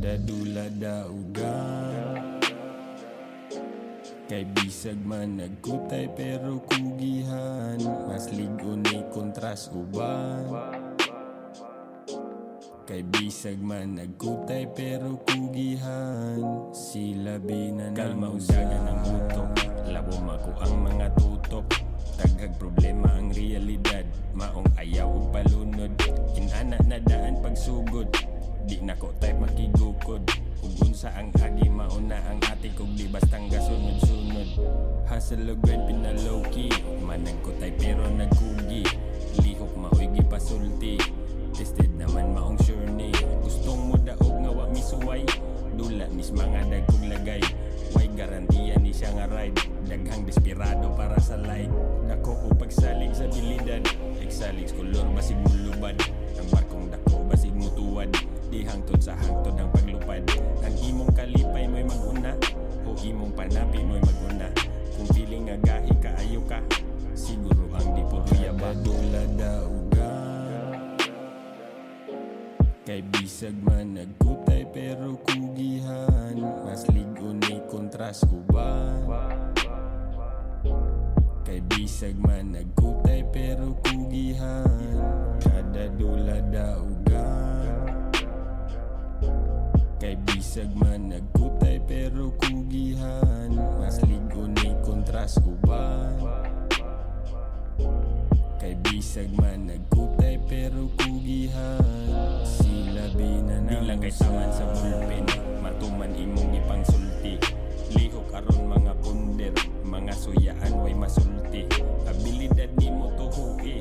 Kada dula daugan kay bisag man nagkutay pero kugihan. Mas ligon ni kontras uban kay bisag man nagkutay pero kugihan. Sila binanang usagan ng utok, labo mako ang mga tutok. Taghag problema ang realidad, maong ayaw ug palunod. Inana na daan pagsugod, di nako type makigukod. Ug unsa ang agi mauna ang ati kog di bastang gasunod-sunod. Hustle ug grind pinalow-key, manang ko type pero nagkugi. Lihok maoy gipasulti, tested naman maong sure ni. Gustong mo daog nga wa misuway, dula nis mga dagkog lagay. Way garantiya ni siya nga ride, daghang desperado para sa light. Dako ko pagsalig sa bilidad, exalig kolor basig mulubad. Ang barkong dako basig mutuwad, di hangtod sa hangtod ang paglupad. Ang imong kalipay mo'y maguna, o imong panapi mo'y maguna. Kung piling nga gahi kaayo ka, siguro ang di puruya ba. Dula daugan kay bisag man nagkutay pero kugihan. Mas ligon ni kontras uban kay bisag man nagkutay pero kugihan. Kada dula daugan kay bisag man nagkutay pero kugihan. Mas ligon ni kontras uban kay bisag man nagkutay pero kugihan. Sila binanang di lang kay taman sa bulpen, matuman imong ipangsulti. Lihok aron mga punder, mga suyaan way masulti. Abilidad nimo tuhuin,